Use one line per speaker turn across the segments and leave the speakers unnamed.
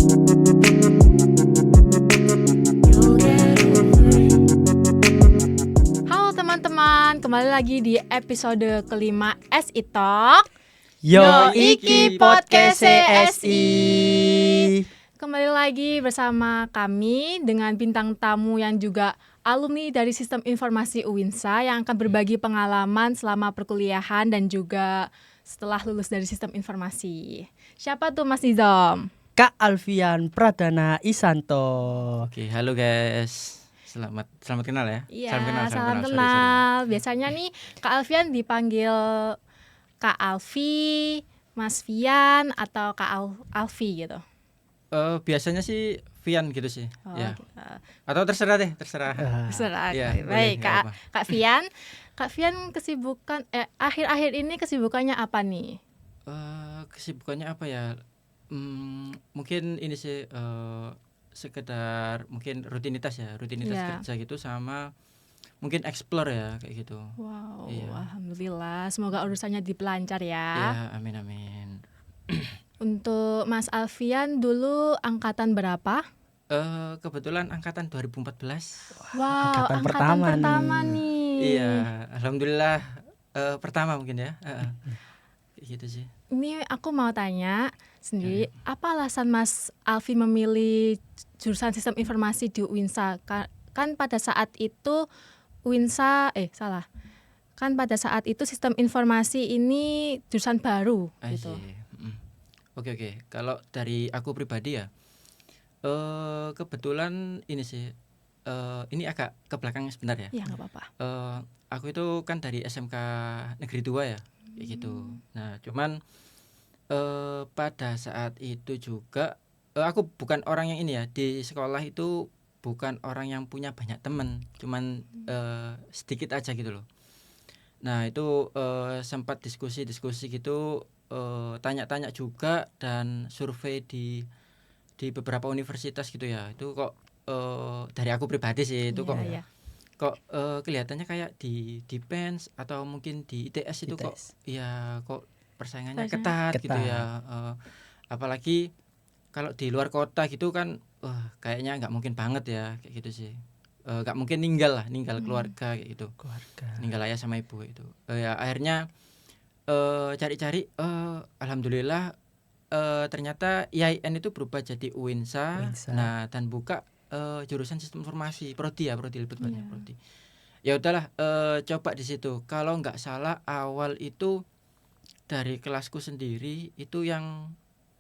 Halo teman-teman, kembali lagi di episode kelima SI Talk.
Yo iki podcast CSI.
Kembali lagi bersama kami dengan bintang tamu yang juga alumni dari Sistem Informasi UINSA yang akan berbagi pengalaman selama perkuliahan dan juga setelah lulus dari Sistem Informasi. Siapa tuh Mas Nizam?
Kak Alfian Pradana Isanto.
Oke, halo guys. Selamat kenal ya.
Iya,
salam kenal.
kenal. Biasanya nih Kak Alfian dipanggil Kak Alfi, Mas Fian atau Kak Alfi gitu.
Biasanya sih Vian gitu sih.
Oh,
ya.
gitu.
Atau terserah deh, terserah.
Terserah.
Iya,
Baik,
boleh, nggak
Kak Fian. Kak Fian kesibukan akhir-akhir ini kesibukannya apa nih?
Kesibukannya apa ya? Mungkin ini sih sekedar mungkin rutinitas
Iya.
kerja gitu, sama mungkin explore ya kayak gitu.
Wow,
Iya.
alhamdulillah. Semoga urusannya dipelancar ya.
Ya, amin.
Untuk Mas Alfian dulu angkatan berapa?
Kebetulan angkatan 2014.
Wow,
Angkatan
pertama
pertama
nih.
Iya, alhamdulillah pertama mungkin ya. Kayak gitu sih.
Ini aku mau tanya sendiri, apa alasan Mas Alfi memilih jurusan Sistem Informasi di UINSA? Kan pada saat itu UINSA, kan pada saat itu Sistem Informasi ini jurusan baru gitu.
Oke. Kalau dari aku pribadi ya, kebetulan ini sih, ini agak ke belakang sebentar ya.
Iya, nggak apa-apa.
Aku itu kan dari SMK Negeri 2 ya, kayak gitu. Nah, cuman pada saat itu juga aku bukan orang yang ini ya, di sekolah itu bukan orang yang punya banyak teman, cuman sedikit aja gitu loh. Nah, itu sempat diskusi gitu, tanya-tanya juga dan survei di beberapa universitas gitu ya. Itu kok dari aku pribadi sih itu
Iya.
kok kelihatannya kayak di Depends atau mungkin di ITS itu kok ya kok persaingannya ketat gitu ya. Apalagi kalau di luar kota gitu kan kayaknya nggak mungkin banget ya kayak gitu sih. Nggak mungkin ninggal keluarga kayak gitu. Ninggal ayah sama ibu itu. Ya akhirnya cari-cari, alhamdulillah ternyata IAIN itu berubah jadi UINSA. Nah, dan buka jurusan Sistem Informasi, prodi lebih banyak prodi. Ya udahlah, coba di situ. Kalau nggak salah awal itu dari kelasku sendiri itu yang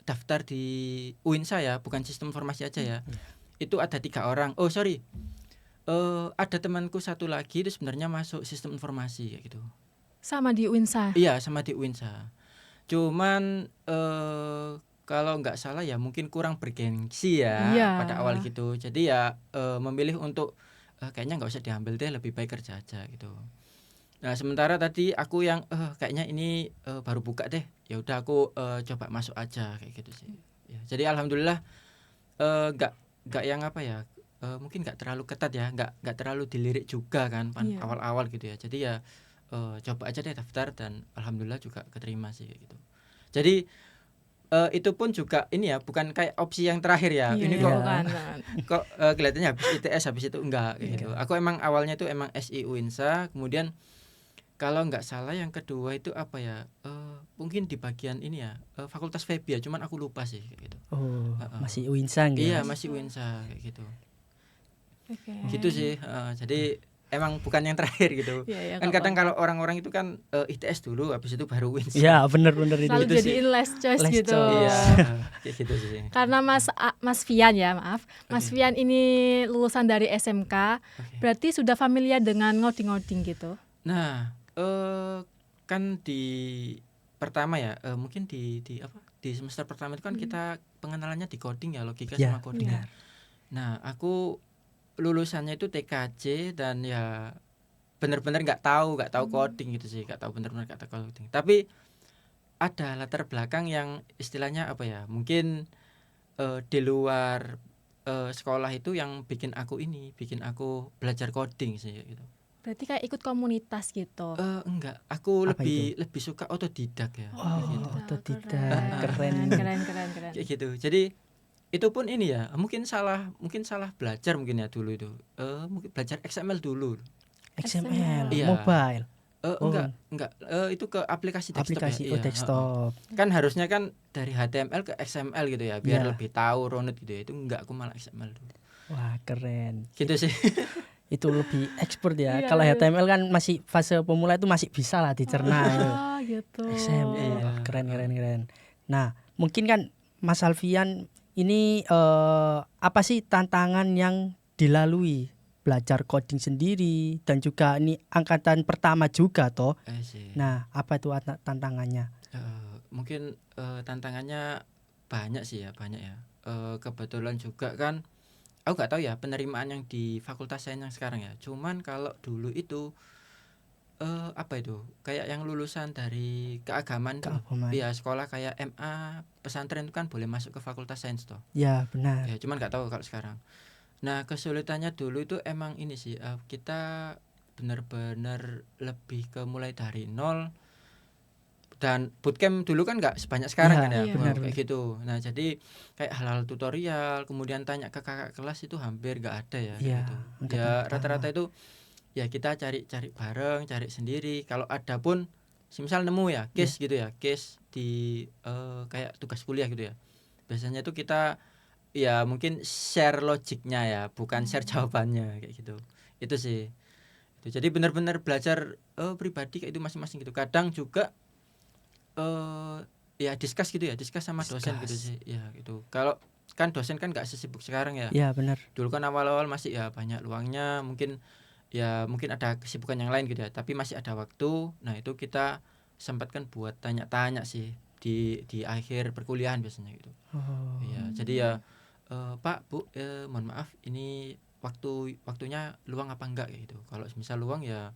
daftar di UINSA ya, bukan Sistem Informasi aja ya. Itu ada 3 orang. Ada temanku satu lagi itu sebenarnya masuk Sistem Informasi kayak gitu.
Sama di UINSA?
Iya, sama di UINSA. Cuman kalau nggak salah ya mungkin kurang bergengsi ya pada awal gitu. Jadi ya memilih untuk kayaknya nggak usah diambil deh, lebih baik kerja aja gitu. Nah, sementara tadi aku yang kayaknya ini baru buka deh. Ya udah aku coba masuk aja kayak gitu sih. Ya, jadi alhamdulillah nggak yang apa ya, mungkin nggak terlalu ketat ya, nggak terlalu dilirik juga kan awal-awal gitu ya. Jadi ya coba aja deh daftar dan alhamdulillah juga keterima sih kayak gitu. Jadi itu pun juga ini ya, bukan kayak opsi yang terakhir ya. Ini kok kelihatannya habis ITS habis itu enggak kayak gitu. Aku emang awalnya itu emang SI UINSA, kemudian kalau nggak salah yang kedua itu apa ya, mungkin di bagian ini ya, Fakultas FEB ya, cuman aku lupa sih kayak gitu.
Masih UINSA gitu.
Iya, masih UINSA kayak gitu.
Okay.
Gitu sih. Jadi emang bukan yang terakhir gitu. Kan kadang kalau orang-orang itu kan ITS dulu habis itu baru UINSA.
Iya, bener itu.
Selalu jadiin last choice gitu.
Iya, kayak gitu sih.
Karena Mas Fian ya, maaf. Mas Fian ini lulusan dari SMK, berarti sudah familiar dengan ngoding-ngoding gitu.
Nah, kan di pertama ya, mungkin di semester pertama itu kan kita pengenalannya di coding ya, logika sama coding. Nah, aku lulusannya itu TKJ dan ya benar-benar nggak tahu coding gitu sih, nggak tahu coding. Tapi ada latar belakang yang istilahnya apa ya, mungkin di luar sekolah itu yang bikin aku belajar coding sih gitu.
Berarti kayak ikut komunitas gitu?
Enggak, aku lebih suka otodidak ya.
Gitu. Otodidak, keren.
Keren.
Kayak gitu. Jadi itu pun ini ya, mungkin salah belajar mungkin ya dulu itu. Mungkin belajar XML dulu.
XML,
Iya.
mobile.
Enggak, itu ke aplikasi desktop
Aplikasi
ya. Iya,
desktop.
Kan harusnya kan dari HTML ke XML gitu ya, biar
Iya.
lebih tahu runut gitu ya. Itu enggak, aku malah XML dulu.
Wah, keren.
Gitu sih.
Itu lebih expert ya.
Iya,
Kalau
iya.
HTML kan masih fase pemula itu masih bisa lah dicerna.
Ah, gitu.
XML,
Iya.
keren. Nah, mungkin kan Mas Alfian ini apa sih tantangan yang dilalui belajar coding sendiri dan juga ini angkatan pertama juga toh.
Sih.
Nah, apa itu tantangannya?
Mungkin tantangannya banyak sih ya, banyak ya. Kebetulan juga kan aku nggak tahu ya penerimaan yang di fakultas saya yang sekarang ya. Cuman kalau dulu itu apa itu? Kayak yang lulusan dari keagamaan tuh.
Keagamaan.
Iya, sekolah kayak MA, pesantren itu kan boleh masuk ke fakultas sains toh.
Ya, benar.
Ya, cuman nggak tahu kalau sekarang. Nah, kesulitannya dulu itu emang ini sih, kita benar-benar lebih ke mulai dari nol. Dan bootcamp dulu kan nggak sebanyak sekarang
Iya,
kan ya,
iya.
benar.
kayak gitu. Nah, jadi kayak hal-hal tutorial, kemudian tanya ke kakak kelas itu hampir nggak ada ya, kayak
Iya,
gitu.
angkatan
Ya
pertama.
rata-rata itu ya kita cari bareng, cari sendiri. Kalau ada pun misal nemu ya case gitu ya, case di kayak tugas kuliah gitu ya. Biasanya itu kita ya mungkin share logiknya ya, bukan share jawabannya kayak gitu. Itu sih. Jadi benar-benar belajar pribadi kayak itu masing-masing gitu. Kadang juga ya discuss gitu ya, discuss sama dosen gitu sih. Ya gitu. Kalau kan dosen kan nggak sesibuk sekarang ya.
Iya, benar.
Dulu kan awal-awal masih ya banyak luangnya, mungkin ada kesibukan yang lain gitu ya, tapi masih ada waktu. Nah, itu kita sempatkan buat tanya-tanya sih di akhir perkuliahan biasanya gitu.
Oh.
Iya, jadi ya Pak, Bu, mohon maaf ini waktunya luang apa enggak kayak gitu. Kalau misal luang ya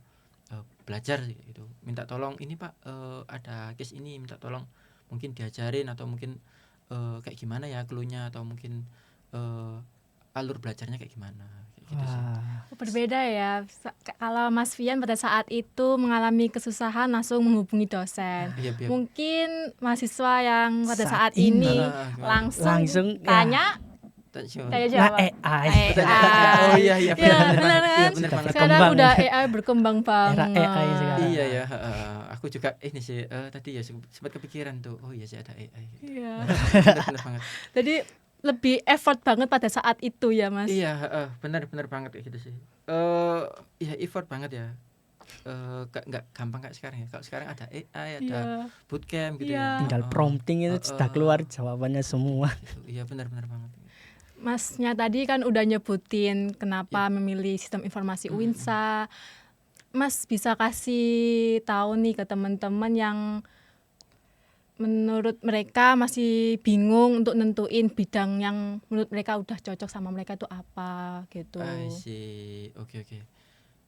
belajar gitu. Minta tolong ini Pak, ada case ini, minta tolong mungkin diajarin atau mungkin kayak gimana ya clue-nya atau mungkin alur belajarnya kayak gimana kayak gitu sih.
Berbeda ya. Kalau Mas Fian pada saat itu mengalami kesusahan langsung menghubungi dosen.
Iya, iya.
Mungkin mahasiswa yang pada
Saat
saat ini
gimana?
langsung
ya.
tanya
Tanya
jawab.
AI.
Oh iya
Ya,
benar
benar
banget.
kan?
Iya, benar banget.
Sekarang
Berkembang.
udah AI berkembang banget.
Era AI sekarang.
Iya ya, aku juga ini sih tadi ya sempat kepikiran tuh. Oh iya sih ada AI.
Iya.
Benar banget.
Jadi lebih effort banget pada saat itu ya, Mas.
Iya, benar banget kayak gitu sih. Ya effort banget ya. Nggak gampang kayak sekarang ya. Kalau sekarang ada AI, ada
Iya.
bootcamp gitu
Iya.
ya.
Tinggal prompting itu sudah keluar jawabannya semua.
Gitu. Iya benar banget.
Masnya tadi kan udah nyebutin kenapa memilih sistem informasi UINSA. Mas bisa kasih tahu nih ke teman-teman yang menurut mereka masih bingung untuk nentuin bidang yang menurut mereka udah cocok sama mereka itu apa gitu.
I see. Oke.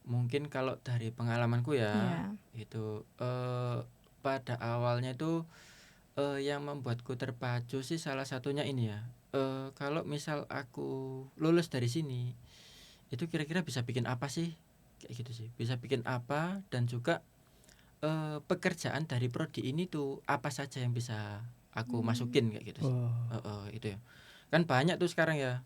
Mungkin kalau dari pengalamanku ya, itu pada awalnya itu yang membuatku terpacu sih salah satunya ini ya. Kalau misal aku lulus dari sini, itu kira-kira bisa bikin apa sih? Kayak gitu sih. Bisa bikin apa dan juga pekerjaan dari prodi ini tuh apa saja yang bisa aku masukin kayak gitu sih. Itu ya. Kan banyak tuh sekarang ya.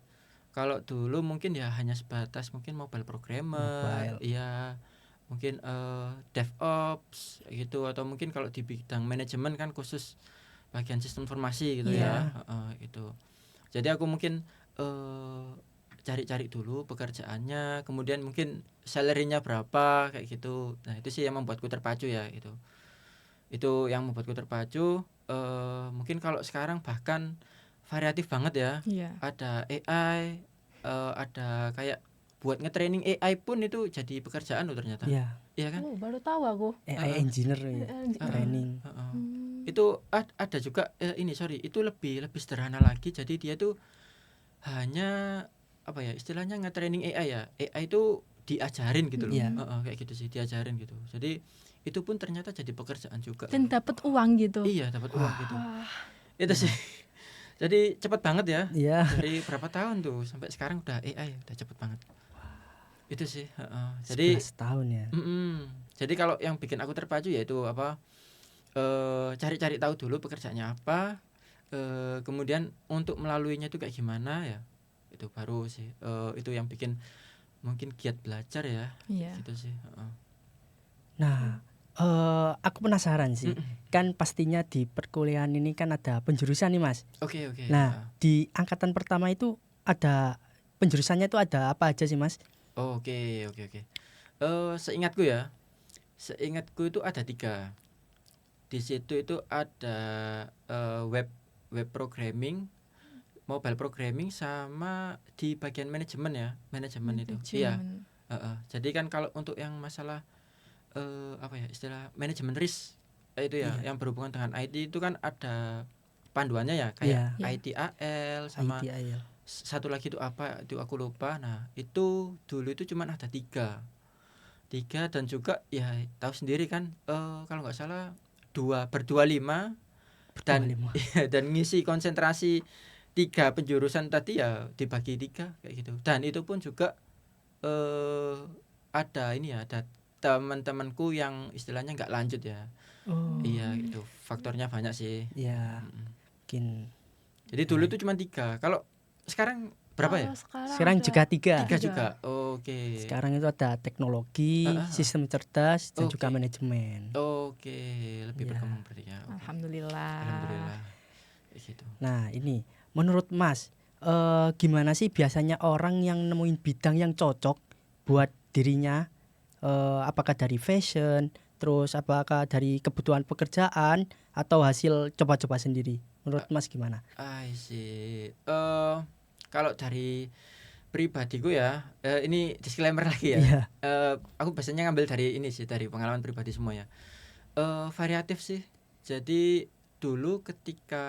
Kalau dulu mungkin ya hanya sebatas mungkin mobile programmer, ya mungkin DevOps gitu, atau mungkin kalau di bidang manajemen kan khusus bagian sistem informasi gitu ya. Itu. Jadi aku mungkin cari-cari dulu pekerjaannya, kemudian mungkin salary-nya berapa kayak gitu. Nah, itu sih yang membuatku terpacu ya itu. Itu yang membuatku terpacu. Mungkin kalau sekarang bahkan variatif banget ya. Ada AI, ada kayak buat nge-training AI pun itu jadi pekerjaan loh ternyata. Iya kan?
Baru tahu aku.
AI engineer training.
Itu ada juga itu lebih sederhana lagi. Jadi dia tuh hanya apa ya istilahnya nge-training AI ya. AI itu diajarin gitu loh. Kayak gitu sih, diajarin gitu. Jadi itu pun ternyata jadi pekerjaan juga.
Dan dapat uang gitu.
Iya, dapat uang gitu. Itu sih. Jadi cepat banget ya. Dari berapa tahun tuh sampai sekarang udah AI, udah cepet banget. Itu sih, jadi
11 tahun ya.
Jadi kalau yang bikin aku terpacu yaitu apa? Cari-cari tahu dulu pekerjaannya apa. kemudian untuk melaluinya itu kayak gimana ya, itu baru sih itu yang bikin mungkin giat belajar ya,
Iya.
gitu sih.
Nah, aku penasaran sih. Kan pastinya di perkuliahan ini kan ada penjurusan nih Mas.
Oke.
Nah, di angkatan pertama itu ada penjurusannya itu ada apa aja sih Mas?
Oke. Seingatku itu ada 3. Di situ itu ada web programming, mobile programming, sama di bagian manajemen ya, manajemen itu. Iya. Jadi kan kalau untuk yang masalah apa ya istilah manajemen risk itu ya, yang berhubungan dengan IT itu kan ada panduannya ya, kayak ITIL sama
ITIL.
satu lagi itu apa itu aku lupa. Nah itu dulu itu cuma ada 3 dan juga ya tahu sendiri kan, kalau nggak salah 25 dan dan ngisi konsentrasi 3 penjurusan tadi ya dibagi 3 kayak gitu. Dan itu pun juga ada teman-temanku yang istilahnya nggak lanjut ya. Iya, itu faktornya banyak sih.
Iya. Mungkin.
Jadi dulu itu cuma 3. Kalau sekarang berapa ya?
Sekarang juga 3.
3 juga. Oke.
Sekarang itu ada teknologi, sistem cerdas, dan juga manajemen.
Oke, lebih berkembang berarti ya.
Alhamdulillah.
Gitu.
Nah, ini menurut Mas, gimana sih biasanya orang yang nemuin bidang yang cocok buat dirinya? Apakah dari fashion, terus apakah dari kebutuhan pekerjaan, atau hasil coba-coba sendiri? Menurut Mas gimana?
I see. Kalau dari pribadiku ya, ini disclaimer lagi ya. Aku biasanya ngambil dari ini sih, dari pengalaman pribadi semua ya. Variatif sih. Jadi dulu ketika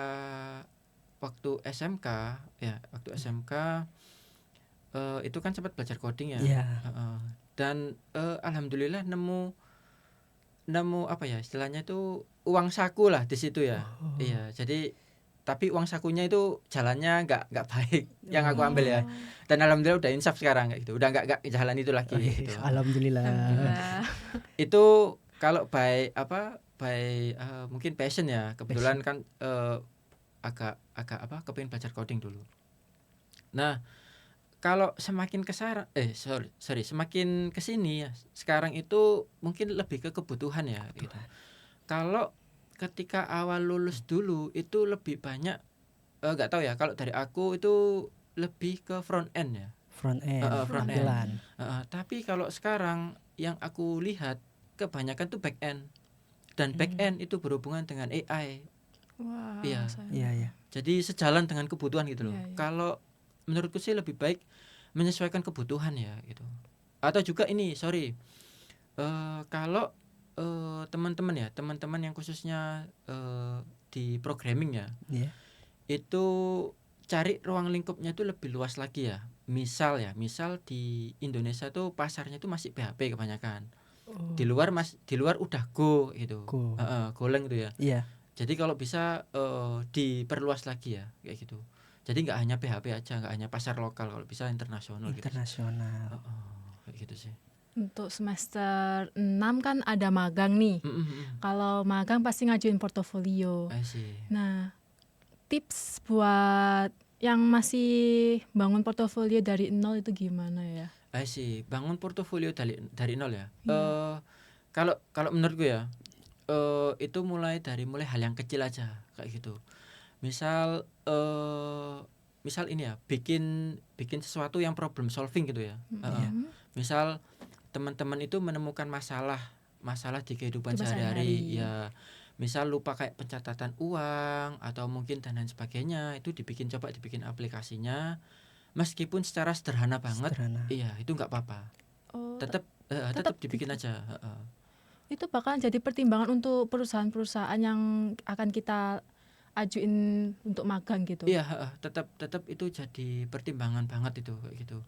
waktu SMK itu kan sempat belajar coding ya. Dan alhamdulillah nemu apa ya istilahnya itu uang saku lah di situ ya. Iya, jadi tapi uang sakunya itu jalannya nggak baik yang aku ambil ya. Dan alhamdulillah udah insaf sekarang kayak gitu. Udah nggak jalan itu lagi gitu.
Alhamdulillah.
Itu kalau by mungkin passion ya. Kebetulan kan agak kepengin belajar coding dulu. Nah, kalau semakin semakin kesini ya, sekarang itu mungkin lebih ke kebutuhan ya gitu. Kalau ketika awal lulus dulu itu lebih banyak nggak tahu ya, kalau dari aku itu lebih ke front end ya.
Front end.
Tapi kalau sekarang yang aku lihat kebanyakan tuh back end. Dan back end itu berhubungan dengan AI.
Wow.
Iya.
Jadi sejalan dengan kebutuhan gitu loh. Kalau menurutku sih lebih baik menyesuaikan kebutuhan ya gitu. Atau juga ini kalau teman-teman yang khususnya di programming ya, itu cari ruang lingkupnya itu lebih luas lagi ya. Misal di Indonesia tuh pasarnya itu masih PHP kebanyakan. Di luar udah Go gitu. Golang gitu ya. Jadi kalau bisa diperluas lagi ya kayak gitu. Jadi nggak hanya PHP aja, nggak hanya pasar lokal, kalau bisa internasional. Gitu. Kayak gitu sih.
Untuk semester 6 kan ada magang nih. Kalau magang pasti ngajuin portofolio. Nah, tips buat yang masih bangun portofolio dari nol itu gimana ya?
Bangun portofolio dari nol ya. Kalau menurutku ya, itu mulai hal yang kecil aja kayak gitu. Misal ini ya, bikin sesuatu yang problem solving gitu ya. Misal teman-teman itu menemukan masalah di kehidupan sehari-hari ya. Misal lupa kayak pencatatan uang atau mungkin dan lain sebagainya, itu dibikin aplikasinya, meskipun secara sederhana banget. Iya, itu nggak apa-apa. Tetap dibikin aja.
Itu bakal jadi pertimbangan untuk perusahaan-perusahaan yang akan kita ajuin untuk magang gitu.
Iya, tetap itu jadi pertimbangan banget itu kayak gitu.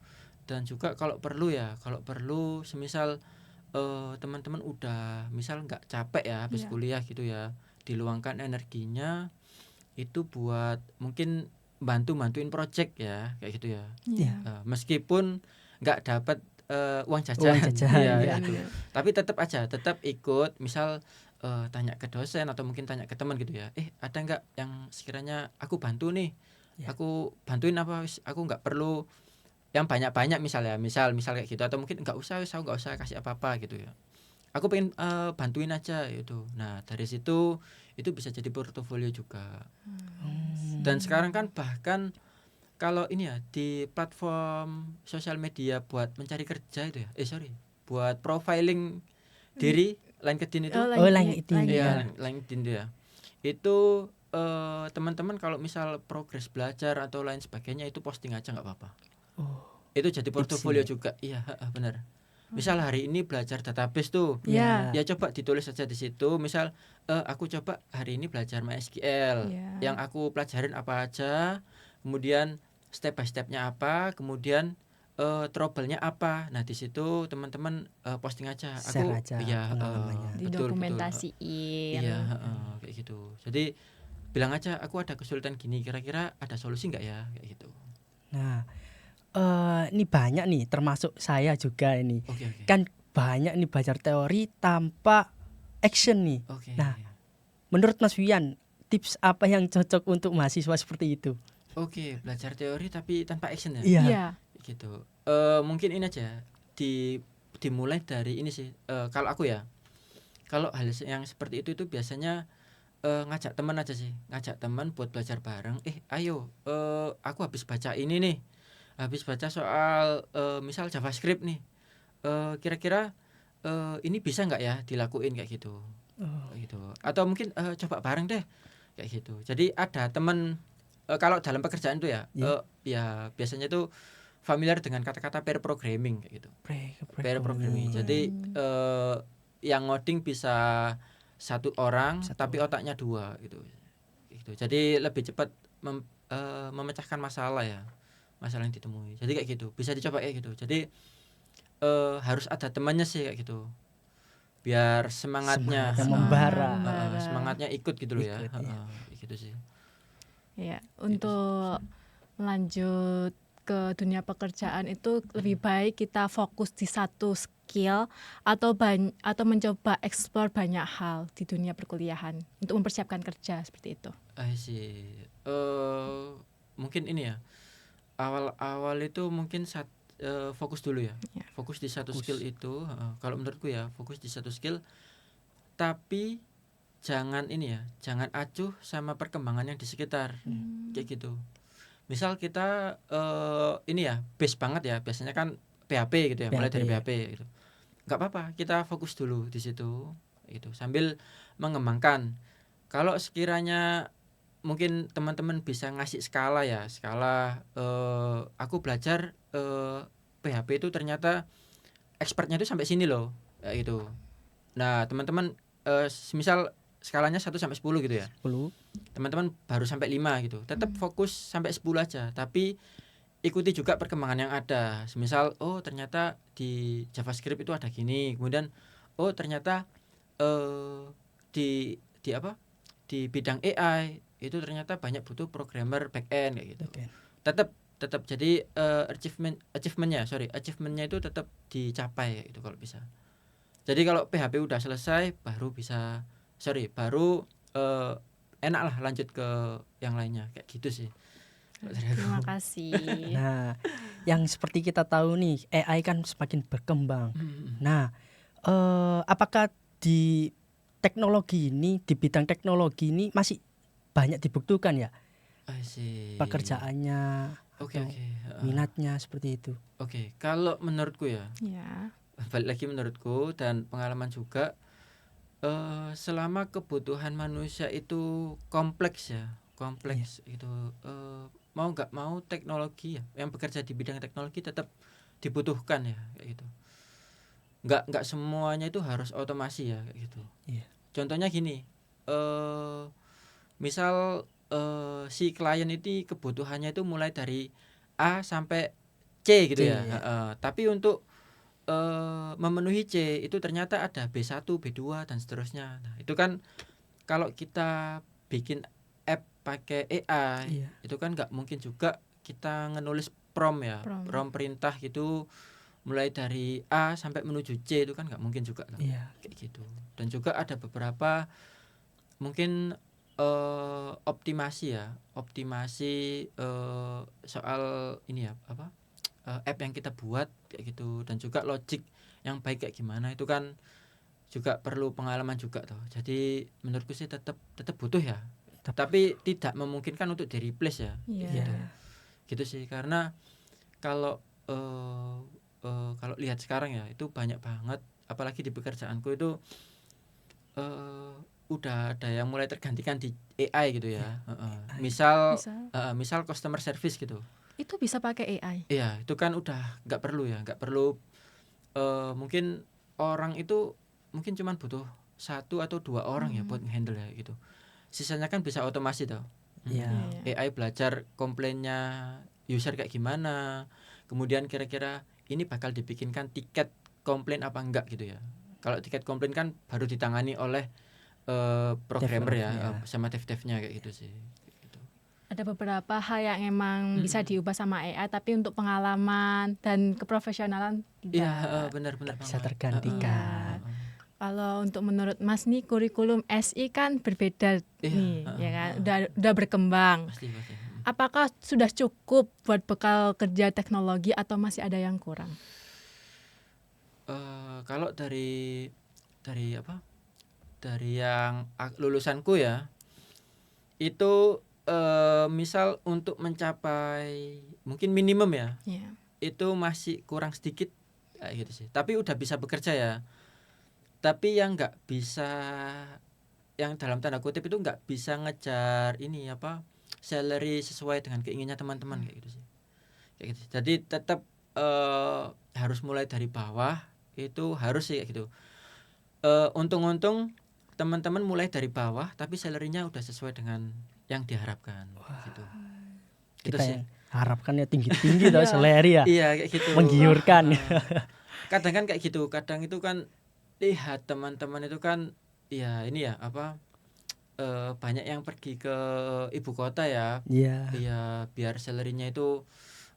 Dan juga kalau perlu semisal teman-teman udah misal nggak capek ya habis kuliah gitu ya, diluangkan energinya itu buat mungkin bantuin project ya kayak gitu ya. Meskipun nggak dapat uang jajan.
Ya,
gitu. Tapi tetap ikut misal tanya ke dosen atau mungkin tanya ke teman gitu ya. Ada nggak yang sekiranya aku bantu nih?
Ya.
Aku bantuin apa? Aku nggak perlu yang banyak-banyak misalnya, misal kayak gitu, atau mungkin nggak usah, aku nggak usah kasih apa-apa gitu ya. Aku pengen bantuin aja gitu. Nah dari situ itu bisa jadi portofolio juga. Dan sekarang kan bahkan kalau ini ya di platform sosial media buat mencari kerja itu ya, buat profiling diri LinkedIn itu,
LinkedIn
ya
ya.
LinkedIn dia. Itu teman-teman kalau misal progres belajar atau lain sebagainya itu posting aja nggak apa-apa. Itu jadi portofolio juga. Iya, benar. Misal hari ini belajar database tuh,
Ya.
ya coba ditulis aja di situ. Misal aku coba hari ini belajar MySQL, yang aku pelajarin apa aja, kemudian step by stepnya apa, kemudian trouble-nya apa. Nah di situ teman-teman posting aja.
Share aja pengalamannya.
Betul.
Didokumentasiin.
Iya, kayak gitu. Jadi bilang aja aku ada kesulitan gini, kira-kira ada solusi nggak ya, kayak gitu.
Nah, ini banyak nih, termasuk saya juga ini.
Oke.
Kan banyak nih belajar teori tanpa action nih.
Oke.
Nah, menurut Mas Wian, tips apa yang cocok untuk mahasiswa seperti itu?
Oke, belajar teori tapi tanpa action ya.
Iya.
Gitu. Mungkin ini aja dimulai dari ini sih. Kalau aku ya, kalau hal yang seperti itu biasanya ngajak teman aja sih, ngajak teman buat belajar bareng. Ayo, aku habis baca ini nih, habis baca soal misal JavaScript nih. Kira-kira ini bisa nggak ya dilakuin kayak gitu, kayak gitu. Atau mungkin coba bareng deh, kayak gitu. Jadi ada teman kalau dalam pekerjaan itu ya, ya biasanya tuh familiar dengan kata-kata pair programming kayak gitu. Pair programming. Jadi yang ngoding bisa satu orang tapi otaknya dua gitu. Jadi lebih cepat memecahkan masalah ya, masalah yang ditemui. Jadi kayak gitu, bisa dicoba kayak gitu. Jadi harus ada temannya sih kayak gitu, biar semangatnya
membara,
semangatnya ikut gitu loh ya. Gitu sih.
Ya, untuk melanjut ke dunia pekerjaan itu lebih baik kita fokus di satu skill atau mencoba explore banyak hal di dunia perkuliahan untuk mempersiapkan kerja seperti itu.
Mungkin ini ya, awal itu mungkin fokus dulu ya. Fokus di satu skill itu. Kalau menurutku ya, fokus di satu skill, tapi jangan ini ya, jangan acuh sama perkembangan yang di sekitar. Kayak gitu. Misal kita ini ya, base banget ya, biasanya kan PHP gitu ya, mulai dari PHP gitu. Enggak apa-apa, kita fokus dulu di situ gitu, sambil mengembangkan. Kalau sekiranya mungkin teman-teman bisa ngasih skala ya, aku belajar PHP itu ternyata expertnya itu sampai sini loh, kayak gitu. Nah, teman-teman misal skalanya 1 sampai 10 gitu ya.
10.
Teman-teman baru sampai 5 gitu. Tetap fokus sampai 10 aja, tapi ikuti juga perkembangan yang ada. Misal ternyata di JavaScript itu ada gini, kemudian ternyata di bidang AI itu ternyata banyak butuh programmer back end kayak gitu. Tetap jadi achievementnya itu tetap dicapai gitu kalau bisa. Jadi kalau PHP udah selesai baru enak lah lanjut ke yang lainnya kayak gitu sih.
Terima kasih.
Nah, yang seperti kita tahu nih, AI kan semakin berkembang. Nah, apakah di bidang teknologi ini masih banyak dibutuhkan ya? Pekerjaannya, minatnya seperti itu.
Kalau menurutku ya, balik lagi menurutku dan pengalaman juga, selama kebutuhan manusia itu kompleks itu, mau nggak mau teknologi ya, yang bekerja di bidang teknologi tetap dibutuhkan ya kayak gitu. Nggak semuanya itu harus otomasi ya kayak gitu. Contohnya gini, misal si klien itu kebutuhannya itu mulai dari A sampai C gitu ya. Tapi untuk memenuhi C itu ternyata ada B1, B2 dan seterusnya. Nah, itu kan kalau kita bikin app pakai AI, itu kan nggak mungkin juga kita ngenulis prompt perintah gitu mulai dari A sampai menuju C itu kan nggak mungkin juga loh.
Iya.
Kayak gitu. Dan juga ada beberapa mungkin optimasi soal ini ya app yang kita buat kayak gitu, dan juga logic yang baik kayak gimana itu kan juga perlu pengalaman juga toh. Jadi menurutku sih tetap butuh ya. Tapi tidak memungkinkan untuk di replace ya.
Iya.
Gitu. Gitu sih, karena kalau kalau lihat sekarang ya itu banyak banget, apalagi di pekerjaanku itu udah ada yang mulai tergantikan di AI gitu ya. Misal customer service gitu.
Itu bisa pakai AI.
Iya, itu kan udah nggak perlu mungkin orang itu mungkin cuman butuh 1 atau 2 orang ya buat handle ya gitu. Sisanya kan bisa otomasi toh.
Iya.
AI belajar komplainnya user kayak gimana, kemudian kira-kira ini bakal dibikinkan tiket komplain apa enggak gitu ya. Kalau tiket komplain kan baru ditangani oleh programmer ya, sama dev-devnya kayak gitu sih.
Ada beberapa hal yang emang bisa diubah sama AI, tapi untuk pengalaman dan keprofesionalan tidak.
Iya, benar-benar
Bisa tergantikan.
Kalau untuk menurut Mas nih, kurikulum SI kan berbeda nih, ya kan? Udah berkembang.
Pasti.
Apakah sudah cukup buat bekal kerja teknologi atau masih ada yang kurang?
Kalau dari yang lulusanku ya, itu misal untuk mencapai mungkin minimum ya, itu masih kurang sedikit kayak gitu sih. Tapi udah bisa bekerja ya. Tapi yang nggak bisa, yang dalam tanda kutip itu nggak bisa ngejar ini salary sesuai dengan keinginannya teman-teman kayak gitu sih. Kayak gitu. Jadi tetap harus mulai dari bawah, itu harus sih kayak gitu. Untung-untung teman-teman mulai dari bawah tapi salary-nya udah sesuai dengan yang diharapkan. Gitu.
Kita
sih.
Harapkan ya tinggi-tinggi tau salary ya.
Iya kayak gitu.
Menggiurkan.
Kadang kan kayak gitu, kadang itu kan lihat teman-teman itu kan ya ini ya banyak yang pergi ke ibu kota ya.
Iya.
Iya, biar salary-nya itu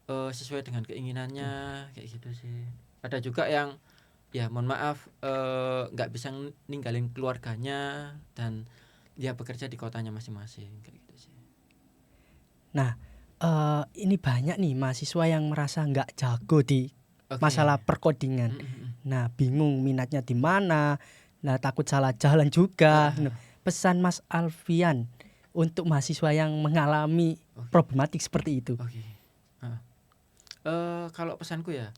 sesuai dengan keinginannya kayak gitu sih. Ada juga yang ya mohon maaf nggak bisa ninggalin keluarganya dan dia bekerja di kotanya masing-masing kayak gitu sih.
Nah, ini banyak nih mahasiswa yang merasa nggak jago di masalah perkodingan. Nah, bingung minatnya di mana. Nah, takut salah jalan juga. Pesan Mas Alfian untuk mahasiswa yang mengalami problematik seperti itu.
Kalau pesanku ya,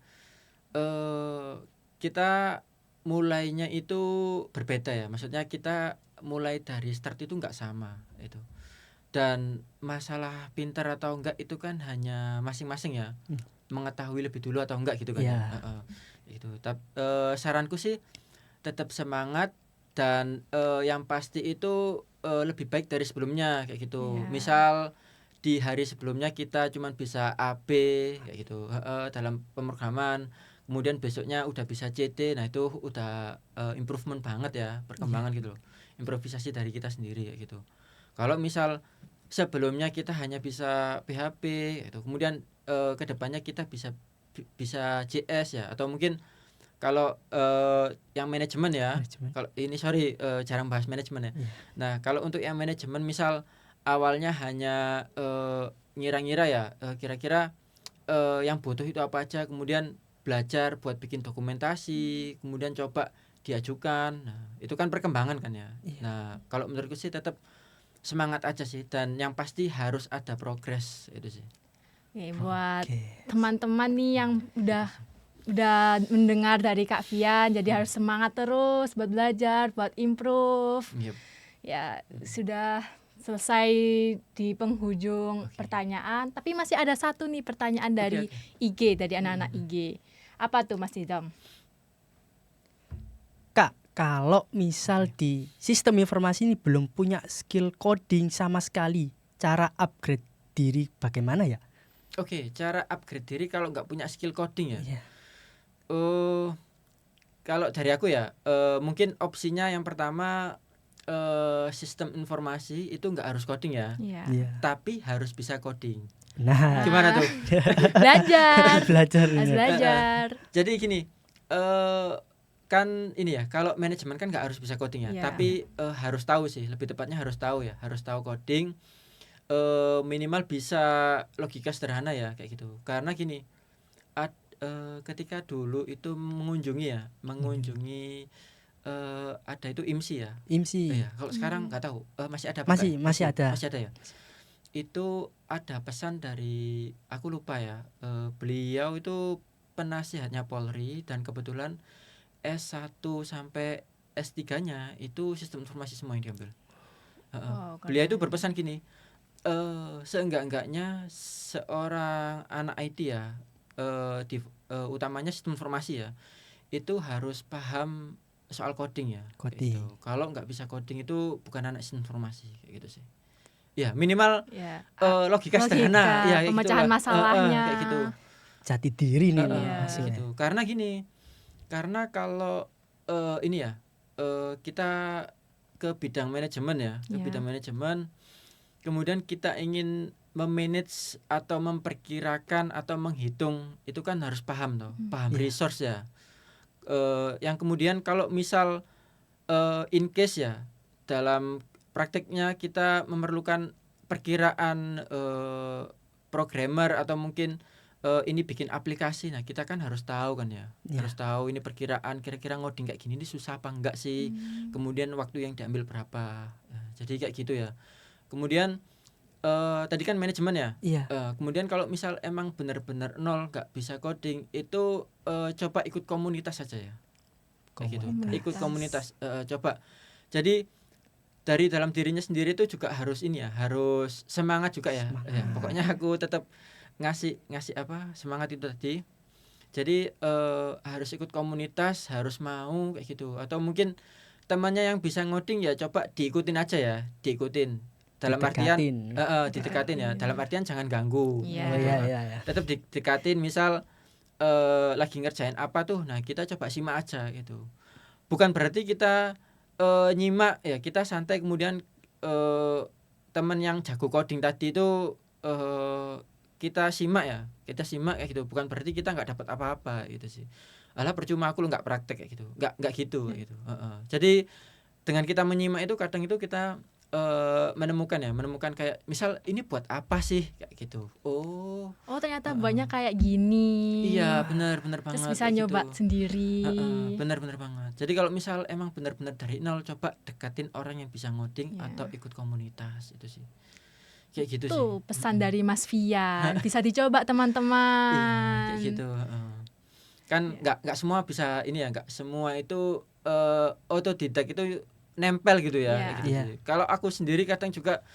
kita mulainya itu berbeda ya. Maksudnya kita mulai dari start itu nggak sama itu. Dan masalah pintar atau enggak itu kan hanya masing-masing ya, mengetahui lebih dulu atau enggak gitu kan. Gitu. Saranku sih tetap semangat dan yang pasti itu lebih baik dari sebelumnya kayak gitu. Misal di hari sebelumnya kita cuma bisa AB kayak gitu dalam pemrograman, kemudian besoknya udah bisa CD. Nah itu udah improvement banget ya, perkembangan gitu loh, improvisasi dari kita sendiri kayak gitu. Kalau misal sebelumnya kita hanya bisa PHP gitu, kemudian kedepannya kita bisa JS ya, atau mungkin kalau yang manajemen ya. Kalau ini jarang bahas manajemen ya. Nah kalau untuk yang manajemen misal awalnya hanya ngira-ngira ya, kira-kira yang butuh itu apa aja, kemudian belajar buat bikin dokumentasi, kemudian coba diajukan. Nah itu kan perkembangan kan ya. Nah kalau menurutku sih tetap semangat aja sih, dan yang pasti harus ada progres itu sih.
Buat teman-teman nih yang udah mendengar dari Kak Fian, jadi harus semangat terus buat belajar, buat improve. Ya sudah selesai di penghujung pertanyaan, tapi masih ada satu nih pertanyaan dari IG, dari anak-anak IG. Apa tuh Mas Nizam?
Kak, kalau misal di sistem informasi ini belum punya skill coding sama sekali, cara upgrade diri bagaimana ya?
Cara upgrade diri kalau nggak punya skill coding ya. Kalau dari aku ya, mungkin opsinya yang pertama sistem informasi itu nggak harus coding ya, tapi harus bisa coding.
Nah,
Gimana tuh?
Belajar.
belajar.
Harus belajar.
Jadi gini, kan ini ya, kalau manajemen kan nggak harus bisa coding ya,
Iya.
tapi harus tahu sih, lebih tepatnya harus tahu ya, harus tahu coding, minimal bisa logika sederhana ya kayak gitu. Karena gini, ketika dulu itu mengunjungi ada itu IMSI ya.
IMSI.
Iya, kalau sekarang nggak tahu, masih ada apa
Masih
nggak?
masih ada.
Masih ada ya. Itu ada pesan dari aku lupa ya. Beliau itu penasihatnya Polri dan kebetulan S1 sampai S3-nya itu sistem informasi semua yang diambil.
Wow,
Beliau itu
keren.
berpesan gini, seenggak-enggaknya seorang anak IT ya, utamanya sistem informasi ya, itu harus paham soal coding ya.
Coding.
Gitu. Kalau nggak bisa coding itu bukan anak sistem informasi kayak gitu sih. Ya minimal
Ya.
logika sederhana ya kayak
pemecahan
gitulah.
masalahnya.
Kayak gitu.
Jati diri nih
Iya.
hasilnya.
Gitu. Karena gini, karena kalau ini ya, kita ke bidang manajemen ya, ke
Iya.
bidang manajemen, kemudian kita ingin memanage atau memperkirakan atau menghitung, itu kan harus paham toh, paham
Iya.
resource ya. Yang kemudian kalau misal in case ya, dalam prakteknya kita memerlukan perkiraan programmer atau mungkin ini bikin aplikasi, nah kita kan harus tahu kan ya,
Iya.
harus tahu ini perkiraan kira-kira ngoding kayak gini ini susah apa enggak sih, kemudian waktu yang diambil berapa. Nah, jadi kayak gitu ya. Kemudian tadi kan manajemen ya.
Iya.
Kemudian kalau misal emang benar-benar nol nggak bisa coding, itu coba ikut komunitas saja ya. Kayak gitu. Ikut komunitas. Coba. Jadi dari dalam dirinya sendiri itu juga harus ini ya, harus semangat juga ya. Ya, pokoknya aku tetap ngasih apa semangat itu tadi. Jadi harus ikut komunitas, harus mau kayak gitu. Atau mungkin temannya yang bisa ngoding ya coba diikutin aja ya, diikutin. Dalam artian didekatin ya. Dalam artian jangan ganggu.
Iya.
Oh iya.
Tetap didekatin, misal lagi ngerjain apa tuh. Nah, kita coba simak aja gitu. Bukan berarti kita nyimak ya, kita santai kemudian teman yang jago coding tadi itu kita simak kayak gitu. Bukan berarti kita nggak dapat apa-apa gitu sih. Alah percuma aku lu nggak praktek kayak gitu. Nggak gitu kayak gitu. Jadi dengan kita menyimak itu kadang itu kita menemukan kayak misal ini buat apa sih kayak gitu. Oh
ternyata banyak kayak gini.
iya benar banget.
Terus bisa
kayak
nyoba
gitu.
sendiri.
Benar banget. Jadi kalau misal emang benar-benar dari nol, coba dekatin orang yang bisa ngoding
Iya.
atau ikut komunitas itu sih. Kayak gitu sih.
Tuh pesan dari Mas Fian. Bisa dicoba teman-teman.
Kayak gitu. Kan nggak semua bisa ini ya, nggak semua itu otodidak itu nempel gitu ya.
Iya.
Kayak gitu
Iya.
sih. Kalau aku sendiri kadang juga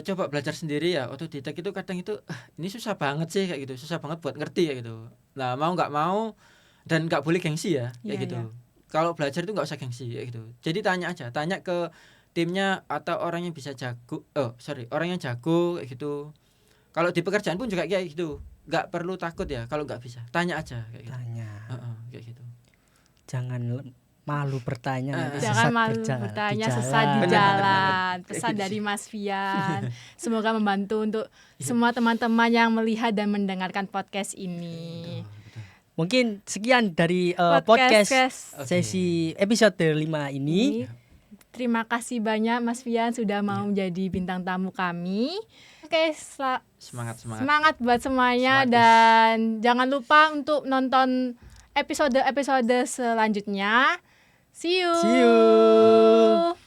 coba belajar sendiri ya, otodidak itu kadang itu ini susah banget sih kayak gitu, susah banget buat ngerti kayak gitu. Nah mau nggak mau dan nggak boleh gengsi ya kayak
Iya,
gitu.
iya.
Kalau belajar itu nggak usah gengsi kayak gitu. Jadi tanya ke timnya atau orang yang bisa jago, orang yang jago kayak gitu. Kalau di pekerjaan pun juga kayak gitu, nggak perlu takut ya kalau nggak bisa, tanya aja kayak gitu.
Tanya.
Kayak gitu.
Jangan malu bertanya nanti
Jangan
sesat
malu
berjalan-
bertanya
di
sesat di
jalan.
Benar
jalan.
banget.
Pesan
Kayak gitu
dari
sih.
Mas Fian. Semoga membantu untuk semua teman-teman yang melihat dan mendengarkan podcast ini.
Betul.
Mungkin sekian dari podcast
guys.
sesi episode 5 ini.
Terima kasih banyak Mas Fian sudah mau menjadi bintang tamu kami. Oke, semangat buat semuanya.
Semangat,
Dan jangan lupa untuk nonton episode-episode selanjutnya. See you.
See you.